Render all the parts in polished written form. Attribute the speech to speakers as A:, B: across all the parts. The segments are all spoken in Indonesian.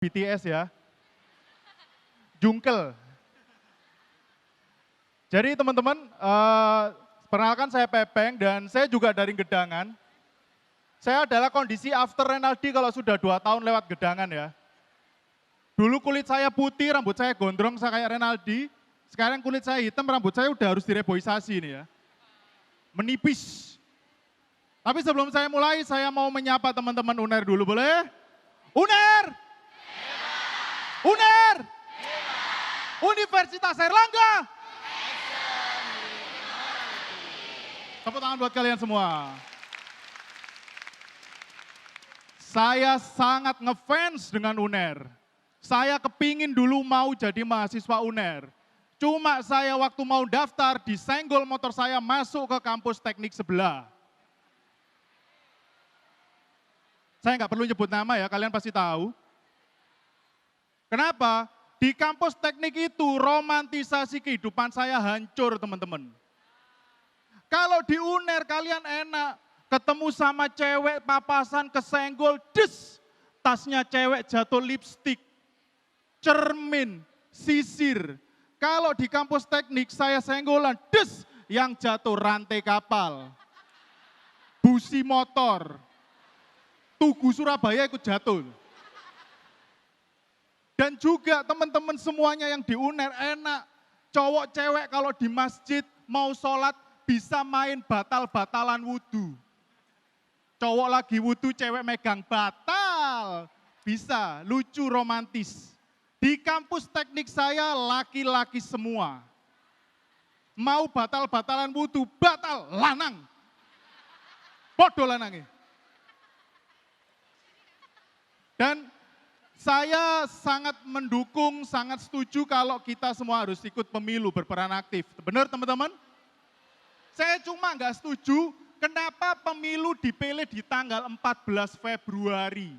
A: BTS ya. Jungkel. Jadi teman-teman, perkenalkan saya Pepeng dan saya juga dari Gedangan. Saya adalah kondisi after Renaldi kalau sudah 2 tahun lewat Gedangan ya. Dulu kulit saya putih, rambut saya gondrong saya kayak Renaldi. Sekarang kulit saya hitam, rambut saya udah harus direboisasi ini ya. Menipis. Tapi sebelum saya mulai, saya mau menyapa teman-teman UNER dulu, boleh? UNER! UNER! Universitas Airlangga! Tepuk tangan buat kalian semua. Saya sangat ngefans dengan UNER. Saya kepingin dulu mau jadi mahasiswa UNER. Cuma saya waktu mau daftar, disenggol motor saya masuk ke kampus teknik sebelah. Saya nggak perlu nyebut nama ya, kalian pasti tahu. Kenapa? Di kampus teknik itu romantisasi kehidupan saya hancur teman-teman. Kalau di UNER kalian enak, ketemu sama cewek papasan kesenggol, des, tasnya cewek jatuh lipstik, cermin, sisir. Kalau di kampus teknik saya senggolan, des, yang jatuh rantai kapal, busi motor, Tugu Surabaya ikut jatuh. Dan juga teman-teman semuanya yang di UNER enak, cowok cewek kalau di masjid mau sholat, bisa main batal-batalan wudhu. Cowok lagi wudhu, cewek megang batal. Bisa, lucu, romantis. Di kampus teknik saya laki-laki semua. Mau batal-batalan wudhu, batal, lanang. Podo lanangnya. Dan saya sangat mendukung, sangat setuju kalau kita semua harus ikut pemilu, berperan aktif. Benar teman-teman? Saya cuma nggak setuju kenapa pemilu dipilih di tanggal 14 Februari.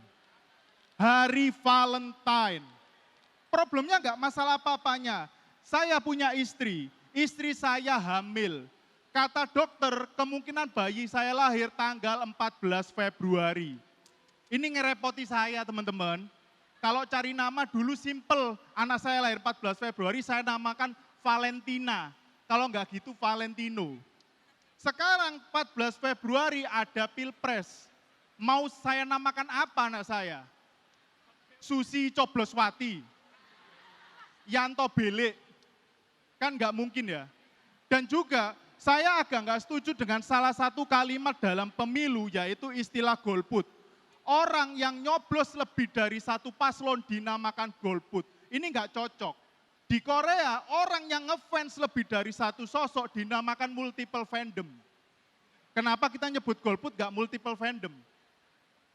A: Hari Valentine. Problemnya nggak masalah apa-apanya. Saya punya istri saya hamil. Kata dokter kemungkinan bayi saya lahir tanggal 14 Februari. Ini ngerepoti saya teman-teman. Kalau cari nama dulu simple, anak saya lahir 14 Februari saya namakan Valentina. Kalau nggak gitu Valentino. Sekarang 14 Februari ada Pilpres. Mau saya namakan apa anak saya? Susi Cobloswati. Yanto Belek. Kan nggak mungkin ya. Dan juga saya agak nggak setuju dengan salah satu kalimat dalam pemilu yaitu istilah golput. Orang yang nyoblos lebih dari satu paslon dinamakan golput. Ini nggak cocok. Di Korea, orang yang ngefans lebih dari satu sosok dinamakan multiple fandom. Kenapa kita nyebut golput gak multiple fandom?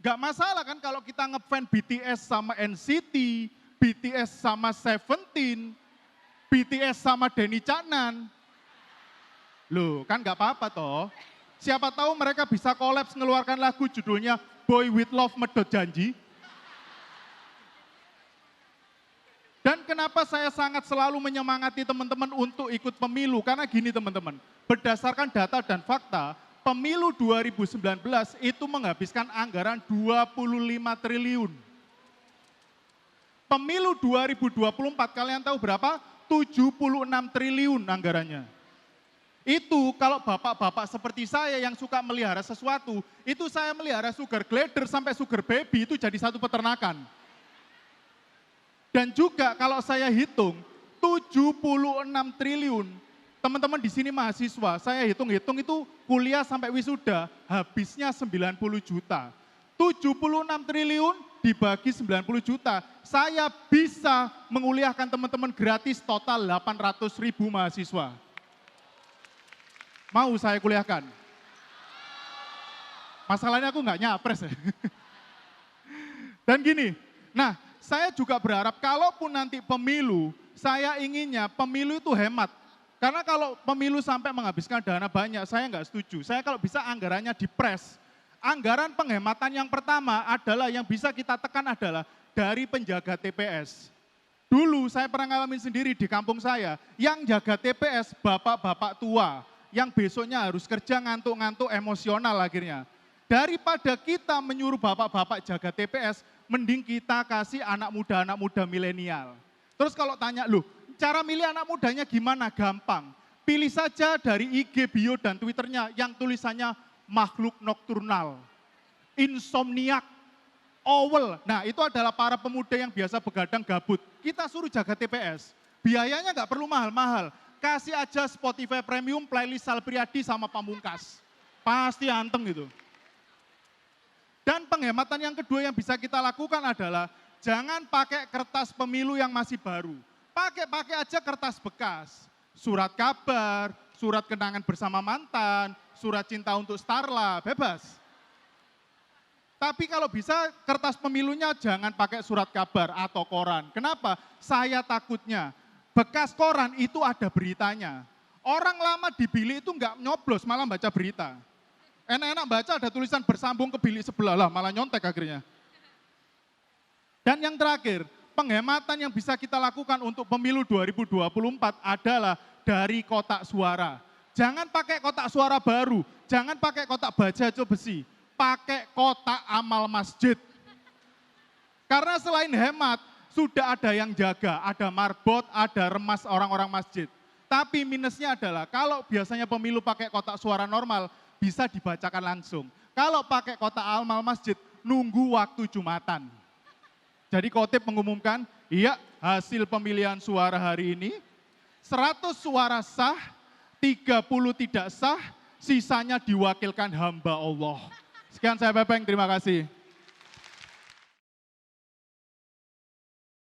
A: Gak masalah kan kalau kita ngefans BTS sama NCT, BTS sama Seventeen, BTS sama Denny Caknan. Loh, kan gak apa-apa toh. Siapa tahu mereka bisa kolaps ngeluarkan lagu judulnya Boy With Love Medot Janji. Dan kenapa saya sangat selalu menyemangati teman-teman untuk ikut pemilu? Karena gini teman-teman, berdasarkan data dan fakta, pemilu 2019 itu menghabiskan anggaran 25 triliun. Pemilu 2024 kalian tahu berapa? 76 triliun anggarannya. Itu kalau bapak-bapak seperti saya yang suka melihara sesuatu, itu saya melihara sugar glider sampai sugar baby itu jadi satu peternakan. Dan juga kalau saya hitung 76 triliun, teman-teman di sini mahasiswa, saya hitung-hitung itu kuliah sampai wisuda, habisnya 90 juta. 76 triliun dibagi 90 juta, saya bisa menguliahkan teman-teman gratis total 800 ribu mahasiswa. Mau saya kuliahkan? Masalahnya aku nggak nyapres ya. Dan gini, nah saya juga berharap kalaupun nanti pemilu, saya inginnya pemilu itu hemat. Karena kalau pemilu sampai menghabiskan dana banyak, saya nggak setuju. Saya kalau bisa anggarannya dipres. Anggaran penghematan yang pertama adalah yang bisa kita tekan adalah dari penjaga TPS. Dulu saya pernah ngalamin sendiri di kampung saya, yang jaga TPS bapak-bapak tua, yang besoknya harus kerja ngantuk-ngantuk emosional akhirnya. Daripada kita menyuruh bapak-bapak jaga TPS, mending kita kasih anak muda milenial. Terus kalau tanya, loh cara milih anak mudanya gimana? Gampang. Pilih saja dari IG, bio, dan Twitternya yang tulisannya makhluk nokturnal, insomniak, owl. Nah itu adalah para pemuda yang biasa begadang gabut. Kita suruh jaga TPS. Biayanya nggak perlu mahal-mahal. Kasih aja Spotify Premium playlist Sal Priadi sama Pamungkas. Pasti anteng gitu. Dan penghematan yang kedua yang bisa kita lakukan adalah jangan pakai kertas pemilu yang masih baru. Pakai aja kertas bekas. Surat kabar, surat kenangan bersama mantan, surat cinta untuk Starla, bebas. Tapi kalau bisa kertas pemilunya jangan pakai surat kabar atau koran. Kenapa? Saya takutnya bekas koran itu ada beritanya. Orang lama di bilik itu nggak nyoblos, malah baca berita. Enak-enak baca ada tulisan bersambung ke bilik sebelah lah, malah nyontek akhirnya. Dan yang terakhir, penghematan yang bisa kita lakukan untuk pemilu 2024 adalah dari kotak suara. Jangan pakai kotak suara baru, jangan pakai kotak baja besi, pakai kotak amal masjid. Karena selain hemat, sudah ada yang jaga, ada marbot, ada remas orang-orang masjid. Tapi minusnya adalah kalau biasanya pemilu pakai kotak suara normal, bisa dibacakan langsung. Kalau pakai kotak amal masjid, nunggu waktu Jumatan. Jadi Khotib mengumumkan, iya hasil pemilihan suara hari ini, 100 suara sah, 30 tidak sah, sisanya diwakilkan hamba Allah. Sekian saya Bepeng, terima kasih.